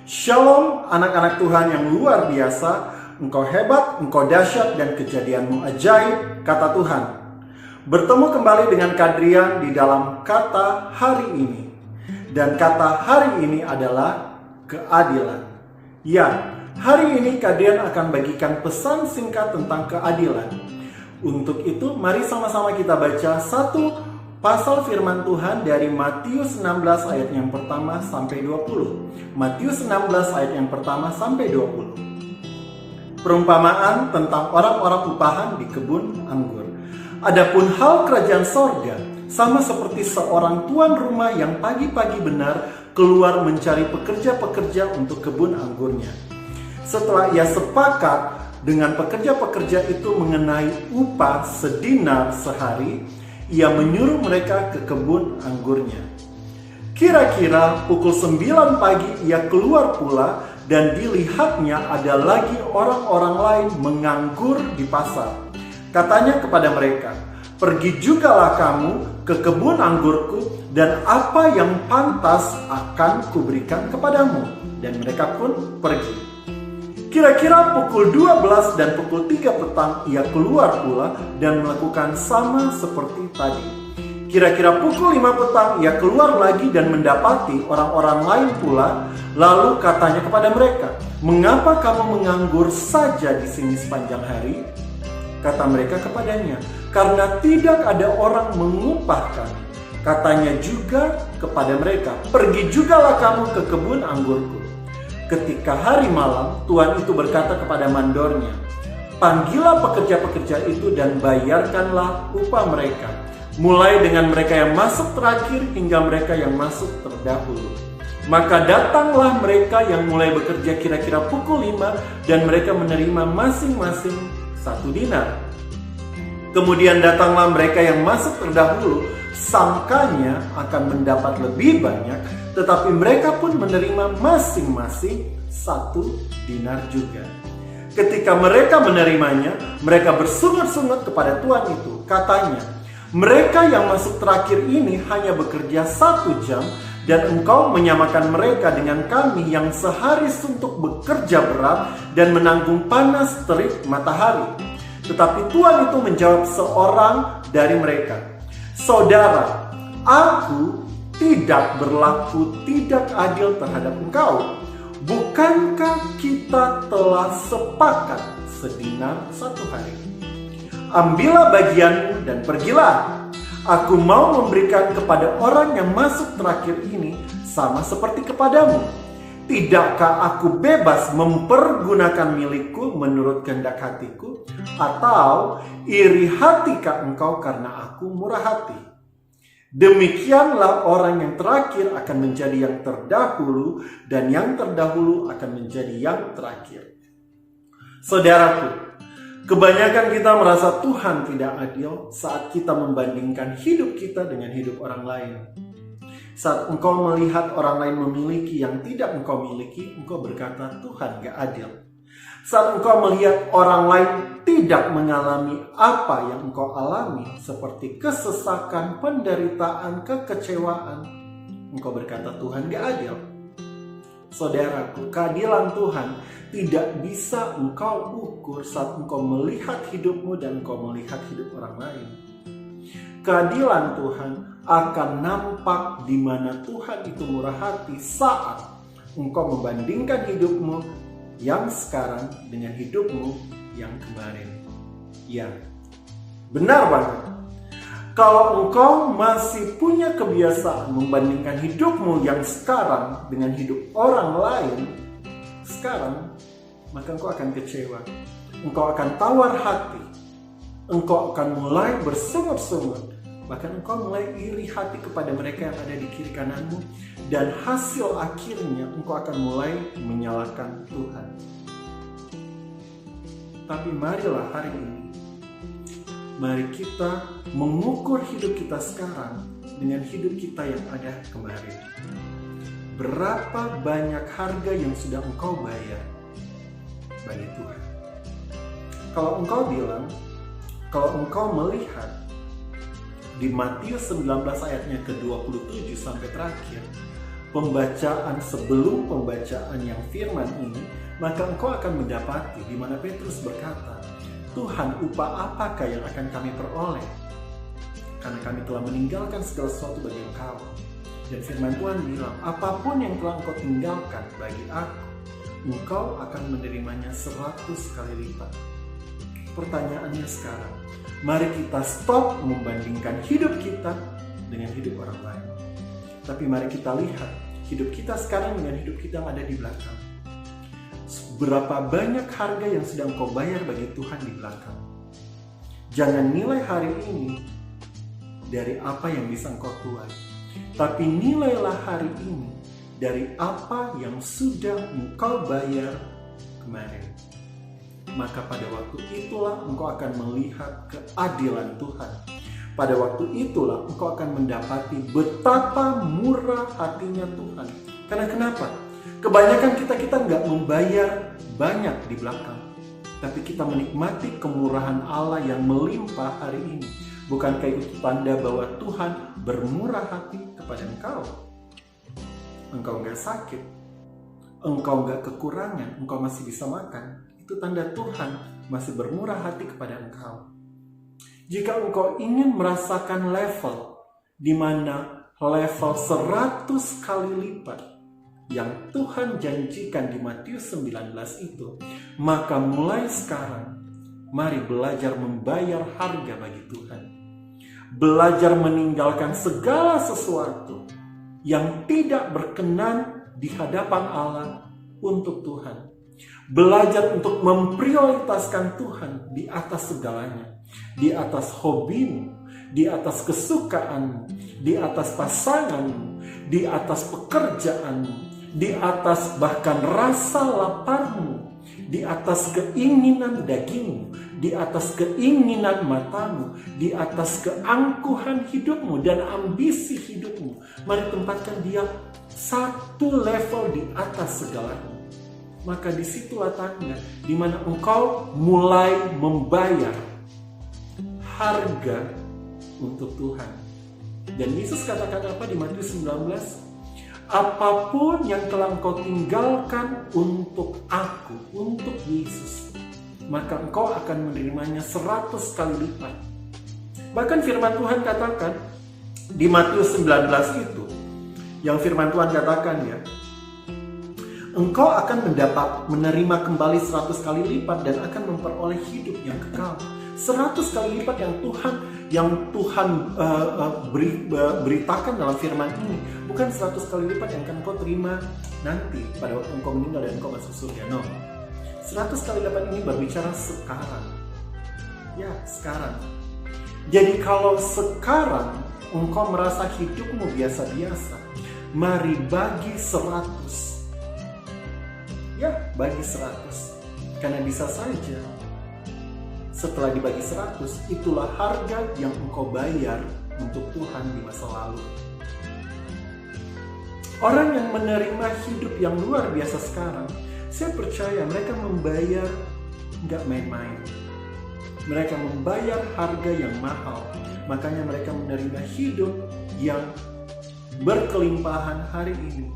Shalom anak-anak Tuhan yang luar biasa. Engkau hebat, engkau dahsyat, dan kejadianmu ajaib, kata Tuhan. Bertemu kembali dengan Kadrian di dalam kata hari ini. Dan kata hari ini adalah keadilan. Ya, hari ini Kadrian akan bagikan pesan singkat tentang keadilan. Untuk itu, mari sama-sama kita baca satu pasal firman Tuhan dari Matius 16 ayat yang pertama sampai 20. Matius 16 ayat yang pertama sampai 20. Perumpamaan tentang orang-orang upahan di kebun anggur. Adapun hal kerajaan sorga sama seperti seorang tuan rumah yang pagi-pagi benar keluar mencari pekerja-pekerja untuk kebun anggurnya. Setelah ia sepakat dengan pekerja-pekerja itu mengenai upah sedinar sehari, ia menyuruh mereka ke kebun anggurnya. Kira-kira pukul 9 pagi ia keluar pula, dan dilihatnya ada lagi orang-orang lain menganggur di pasar. Katanya kepada mereka, "Pergi jugalah kamu ke kebun anggurku, dan apa yang pantas akan kuberikan kepadamu." Dan mereka pun pergi. Kira-kira pukul 12 dan pukul 3 petang ia keluar pula dan melakukan sama seperti tadi. Kira-kira pukul 5 petang ia keluar lagi dan mendapati orang-orang lain pula. Lalu katanya kepada mereka, "Mengapa kamu menganggur saja di sini sepanjang hari?" Kata mereka kepadanya, "Karena tidak ada orang mengupah kami." Katanya juga kepada mereka, "Pergi jugalah kamu ke kebun anggurku." Ketika hari malam, tuan itu berkata kepada mandornya, "Panggillah pekerja-pekerja itu dan bayarkanlah upah mereka, mulai dengan mereka yang masuk terakhir hingga mereka yang masuk terdahulu." Maka datanglah mereka yang mulai bekerja kira-kira pukul 5 dan mereka menerima masing-masing 1 dinar. Kemudian datanglah mereka yang masuk terdahulu, sangkanya akan mendapat lebih banyak, tetapi mereka pun menerima masing-masing 1 dinar juga. Ketika mereka menerimanya, mereka bersungut-sungut kepada tuan itu. Katanya, "Mereka yang masuk terakhir ini hanya bekerja 1 jam, dan engkau menyamakan mereka dengan kami yang sehari suntuk bekerja berat dan menanggung panas terik matahari." Tetapi tuan itu menjawab seorang dari mereka, "Saudara, aku tidak berlaku tidak adil terhadap engkau. Bukankah kita telah sepakat sedinar 1 hari? Ambillah bagianmu dan pergilah. Aku mau memberikan kepada orang yang masuk terakhir ini sama seperti kepadamu. Tidakkah aku bebas mempergunakan milikku menurut kehendak hatiku? Atau iri hatikah engkau karena aku murah hati?" Demikianlah orang yang terakhir akan menjadi yang terdahulu, dan yang terdahulu akan menjadi yang terakhir. Saudaraku, kebanyakan kita merasa Tuhan tidak adil saat kita membandingkan hidup kita dengan hidup orang lain. Saat engkau melihat orang lain memiliki yang tidak engkau miliki, engkau berkata, "Tuhan gak adil." Saat engkau melihat orang lain tidak mengalami apa yang engkau alami, seperti kesesakan, penderitaan, kekecewaan, engkau berkata, "Tuhan gak adil." Saudaraku, keadilan Tuhan tidak bisa engkau ukur saat engkau melihat hidupmu dan engkau melihat hidup orang lain. Keadilan Tuhan akan nampak di mana Tuhan itu murah hati saat engkau membandingkan hidupmu yang sekarang dengan hidupmu yang kemarin. Ya, benar banget. Kalau engkau masih punya kebiasaan membandingkan hidupmu yang sekarang dengan hidup orang lain sekarang, maka engkau akan kecewa. Engkau akan tawar hati. Engkau akan mulai bersungut-sungut. Bahkan engkau mulai iri hati kepada mereka yang ada di kiri kananmu. Dan hasil akhirnya engkau akan mulai menyalahkan Tuhan. Tapi marilah hari ini, mari kita mengukur hidup kita sekarang dengan hidup kita yang ada kemarin. Berapa banyak harga yang sudah engkau bayar bagi Tuhan? Kalau engkau bilang, kalau engkau melihat di Matius 19 ayatnya ke-27 sampai terakhir, pembacaan sebelum pembacaan yang firman ini, maka engkau akan mendapati di mana Petrus berkata, Tuhan, upah apakah yang akan kami peroleh? Karena kami telah meninggalkan segala sesuatu bagi engkau. Dan firman Tuhan bilang, apapun yang telah engkau tinggalkan bagi aku, engkau akan menerimanya 100 kali lipat. Pertanyaannya sekarang, mari kita stop membandingkan hidup kita dengan hidup orang lain. Tapi mari kita lihat hidup kita sekarang dengan hidup kita yang ada di belakang. Berapa banyak harga yang sedang kau bayar bagi Tuhan di belakang. Jangan nilai hari ini dari apa yang bisa engkau tuai, tapi nilailah hari ini dari apa yang sudah engkau bayar kemarin. Maka pada waktu itulah engkau akan melihat keadilan Tuhan. Pada waktu itulah engkau akan mendapati betapa murah hatinya Tuhan. Karena kenapa? Kebanyakan kita nggak membayar banyak di belakang, tapi kita menikmati kemurahan Allah yang melimpah hari ini. Bukankah itu tanda bahwa Tuhan bermurah hati kepada engkau? Engkau nggak sakit, engkau nggak kekurangan, engkau masih bisa makan. Itu tanda Tuhan masih bermurah hati kepada engkau. Jika engkau ingin merasakan level di mana level 100 kali lipat yang Tuhan janjikan di Matius 19 itu, maka mulai sekarang mari belajar membayar harga bagi Tuhan. Belajar meninggalkan segala sesuatu yang tidak berkenan di hadapan Allah untuk Tuhan. Belajar untuk memprioritaskan Tuhan di atas segalanya. Di atas hobimu, di atas kesukaanmu, di atas pasanganmu, di atas pekerjaanmu, di atas bahkan rasa laparmu, di atas keinginan dagingmu, di atas keinginan matamu, di atas keangkuhan hidupmu dan ambisi hidupmu. Mari tempatkan dia satu level di atas segalanya. Maka disitulah tanda di mana engkau mulai membayar harga untuk Tuhan. Dan Yesus katakan apa di Matius 19? Apapun yang telah engkau tinggalkan untuk aku, untuk Yesus, maka engkau akan menerimanya 100 kali lipat. Bahkan firman Tuhan katakan di Matius 19 itu, yang firman Tuhan katakan ya, engkau akan menerima kembali 100 kali lipat dan akan memperoleh hidup yang kekal. 100 kali lipat yang Tuhan beritakan dalam firman ini. Bukan 100 kali lipat yang akan kau terima nanti pada waktu engkau meninggal dan engkau masuk surga. No. 100 kali lipat ini berbicara sekarang. Ya, sekarang. Jadi kalau sekarang engkau merasa hidupmu biasa-biasa, mari bagi 100. Ya, bagi 100. Karena bisa saja setelah dibagi 100, itulah harga yang engkau bayar untuk Tuhan di masa lalu. Orang yang menerima hidup yang luar biasa sekarang, saya percaya mereka membayar nggak main-main. Mereka membayar harga yang mahal. Makanya mereka menerima hidup yang berkelimpahan hari ini.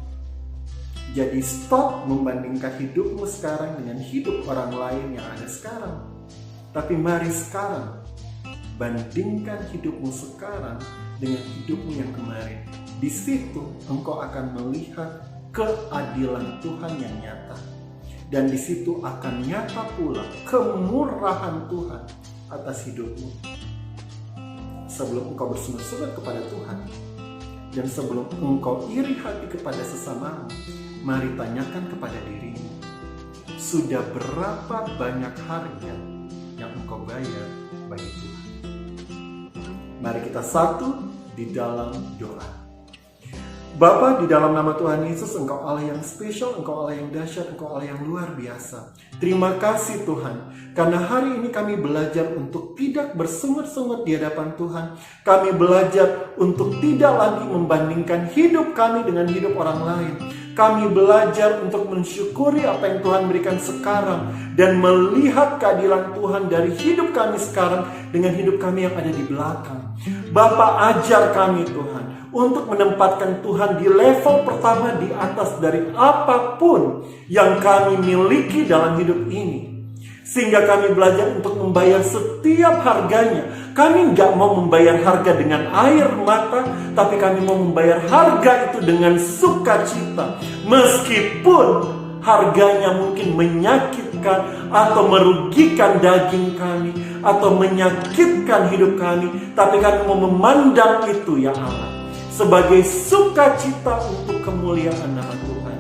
Jadi stop membandingkan hidupmu sekarang dengan hidup orang lain yang ada sekarang. Tapi mari sekarang bandingkan hidupmu sekarang dengan hidupmu yang kemarin. Di situ engkau akan melihat keadilan Tuhan yang nyata. Dan di situ akan nyata pula kemurahan Tuhan atas hidupmu. Sebelum engkau bersungut-sungut kepada Tuhan dan sebelum engkau iri hati kepada sesamamu, mari tanyakan kepada dirimu, sudah berapa banyak harga yang engkau bayar bagi Tuhan? Mari kita satu di dalam doa. Bapa, di dalam nama Tuhan Yesus, Engkau Allah yang spesial, Engkau Allah yang dahsyat, Engkau Allah yang luar biasa. Terima kasih Tuhan, karena hari ini kami belajar untuk tidak bersungut-sungut di hadapan Tuhan. Kami belajar untuk tidak lagi membandingkan hidup kami dengan hidup orang lain. Kami belajar untuk mensyukuri apa yang Tuhan berikan sekarang dan melihat keadilan Tuhan dari hidup kami sekarang dengan hidup kami yang ada di belakang. Bapa, ajar kami Tuhan untuk menempatkan Tuhan di level pertama di atas dari apapun yang kami miliki dalam hidup ini. Sehingga kami belajar untuk membayar setiap harganya. Kami nggak mau membayar harga dengan air mata, tapi kami mau membayar harga itu dengan sukacita. Meskipun harganya mungkin menyakitkan atau merugikan daging kami, atau menyakitkan hidup kami, tapi kami mau memandang itu ya Allah sebagai sukacita untuk kemuliaan nama Tuhan.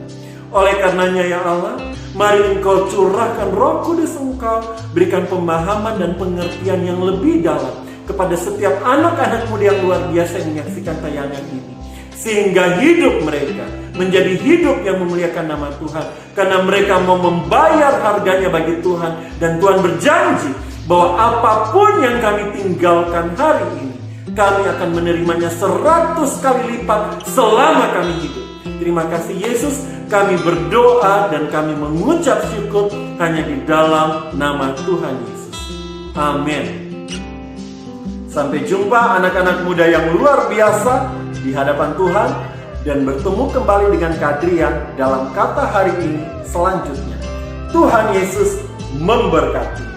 Oleh karenanya ya Allah, mari Engkau curahkan Roh Kudus Engkau, berikan pemahaman dan pengertian yang lebih dalam kepada setiap anak-anak muda yang luar biasa yang menyaksikan tayangan ini. Sehingga hidup mereka menjadi hidup yang memuliakan nama Tuhan. Karena mereka mau membayar harganya bagi Tuhan. Dan Tuhan berjanji bahwa apapun yang kami tinggalkan hari ini, kami akan menerimanya 100 kali lipat selama kami hidup. Terima kasih Yesus, kami berdoa dan kami mengucap syukur hanya di dalam nama Tuhan Yesus. Amin. Sampai jumpa anak-anak muda yang luar biasa di hadapan Tuhan, dan bertemu kembali dengan Kadrian dalam kata hari ini selanjutnya. Tuhan Yesus memberkati.